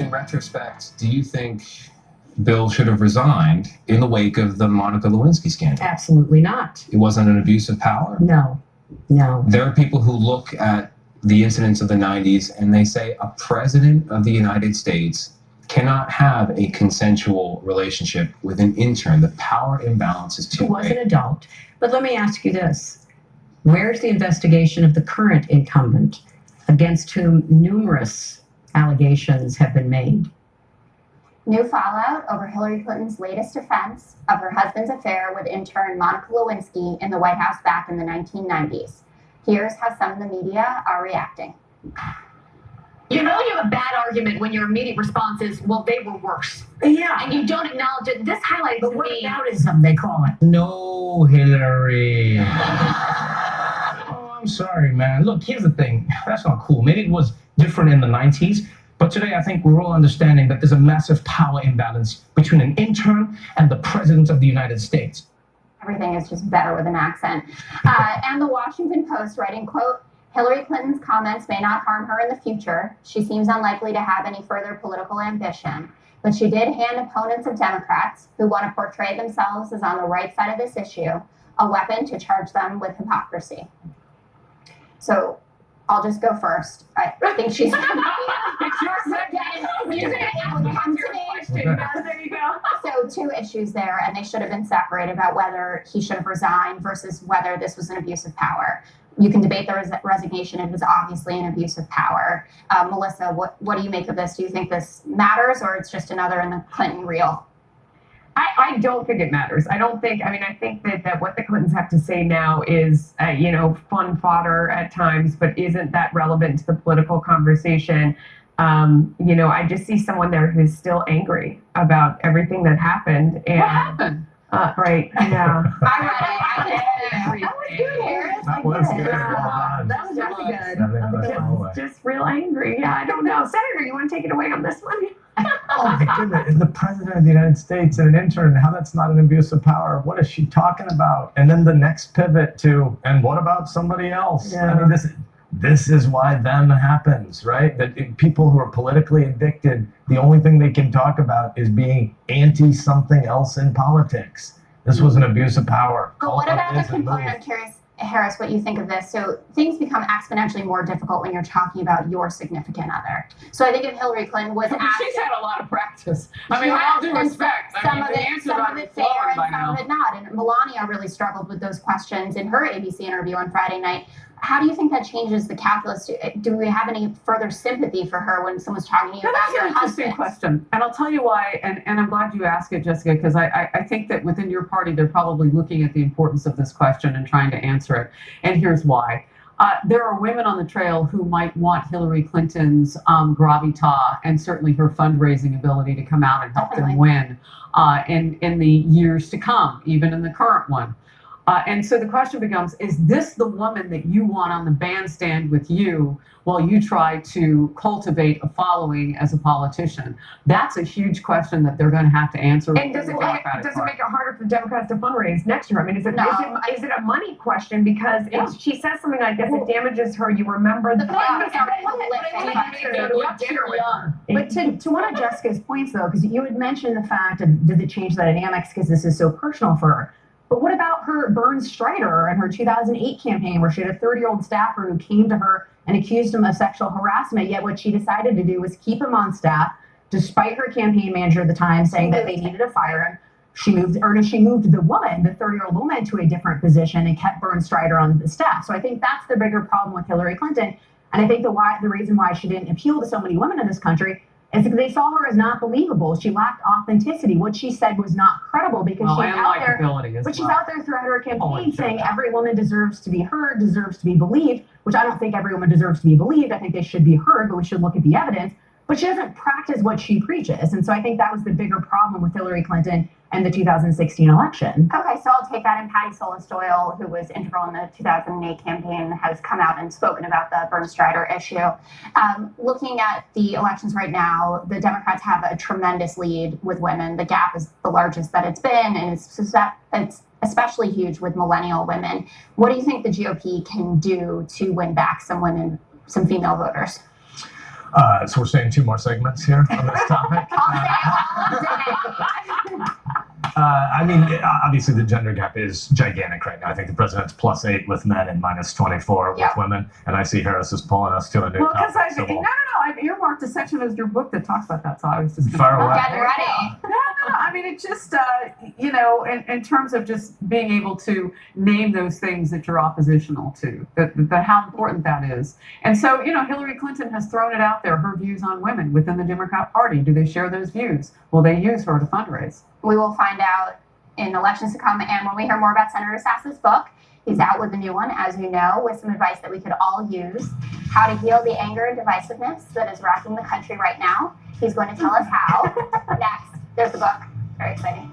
in retrospect, do you think Bill should have resigned in the wake of the Monica Lewinsky scandal? Absolutely not. It wasn't an abuse of power? No, no. There are people who look at the incidents of the 90s and they say a president of the United States cannot have a consensual relationship with an intern. The power imbalance is too He was great. an adult. But let me ask you this. Where's the investigation of the current incumbent against whom numerous allegations have been made? New fallout over Hillary Clinton's latest offense of her husband's affair with intern Monica Lewinsky in the White House back in the 1990s. Here's how some of the media are reacting. You know you have a bad argument when your immediate response is, well, they were worse. Yeah. And you don't acknowledge it. This highlights But to what me. aboutism, they call it. No, Hillary. Oh, I'm sorry, man. Look, here's the thing. That's not cool. Maybe it was different in the 90s, but today I think we're all understanding that there's a massive power imbalance between an intern and the president of the United States. Everything is just better with an accent. And the Washington Post writing, quote, Hillary Clinton's comments may not harm her in the future. She seems unlikely to have any further political ambition. But she did hand opponents of Democrats who want to portray themselves as on the right side of this issue a weapon to charge them with hypocrisy. So I'll just go first. I think she's It's your second. There you go. So two issues there, and they should have been separated about whether he should have resigned versus whether this was an abuse of power. You can debate the resignation. It was obviously an abuse of power. Melissa, what do you make of this? Do you think this matters, or it's just another in the Clinton reel? I don't think it matters. I think that what the Clintons have to say now is, fun fodder at times, but isn't that relevant to the political conversation? I just see someone there who's still angry about everything that happened. And, What happened? Right, yeah. I read it. That was good, Harris. That was good. That was really good. Just real angry. Yeah, I don't know. Senator, you want to take it away on this one? Oh my goodness, the president of the United States and an intern, how that's not an abuse of power. What is she talking about? And then the next pivot to, and what about somebody else? Yeah. I mean, this is why them happens, right? That people who are politically addicted, the only thing they can talk about is being anti something else in politics. This was an abuse of power. But what about the component? I'm curious, Harris, what you think of this. So things become exponentially more difficult when you're talking about your significant other. So I think if Hillary Clinton was asked, She's had a lot of practice. I mean, with all due respect, some of the answers it are fair flowing and by some now. of it not. And Melania really struggled with those questions in her ABC interview on Friday night. How do you think that changes the calculus? Do we have any further sympathy for her when someone's talking to you about That's your an interesting husband? question. And I'll tell you why, and I'm glad you asked it, Jessica, because I think that within your party, they're probably looking at the importance of this question and trying to answer it. And here's why. There are women on the trail who might want Hillary Clinton's gravitas and certainly her fundraising ability to come out and help them win in the years to come, even in the current one. And so the question becomes, is this the woman that you want on the bandstand with you while you try to cultivate a following as a politician? That's a huge question that they're going to have to answer. And does it make it harder for Democrats to fundraise next year? I mean, is it a money question? Because if she says something like this, it damages her. You remember the But to one of Jessica's points, though, because you had mentioned the fact of does it change the dynamics because this is so personal for her. But what about her Bernd Strider and her 2008 campaign where she had a 30-year-old staffer who came to her and accused him of sexual harassment, yet what she decided to do was keep him on staff, despite her campaign manager at the time saying that they needed to fire him. She moved the woman, the 30-year-old woman, to a different position and kept Bernd Strider on the staff. So I think that's the bigger problem with Hillary Clinton. And I think the reason why she didn't appeal to so many women in this country is because they saw her as not believable. She lacked authenticity. What she said was not credible because she's out there. She's out there throughout her campaign saying every woman deserves to be heard, deserves to be believed, which I don't think every woman deserves to be believed. I think they should be heard, but we should look at the evidence. But she doesn't practice what she preaches. And so I think that was the bigger problem with Hillary Clinton and the 2016 election. Okay, so I'll take that. And Patty Solis-Doyle, who was integral in the 2008 campaign, has come out and spoken about the Bernd Strider issue. Looking at the elections right now, the Democrats have a tremendous lead with women. The gap is the largest that it's been, and it's especially huge with millennial women. What do you think the GOP can do to win back some women, some female voters? So we're saying 2 more segments here on this topic. All day. I mean, obviously the gender gap is gigantic right now. I think the president's +8 with men and -24 with women. And I see Harris is pulling us to a new Well, because topic. I've earmarked a section of your book that talks about that. So I was just Fire I'm away. getting ready. No, I mean, it just, in terms of just being able to name those things that you're oppositional to, that how important that is. And so, Hillary Clinton has thrown it out there, her views on women within the Democrat Party. Do they share those views? Will they use her to fundraise? We will find out in elections to come and when we hear more about Senator Sass's book. He's out with a new one, as you know, with some advice that we could all use. How to heal the anger and divisiveness that is racking the country right now. He's going to tell us how. Next, there's the book. Very exciting.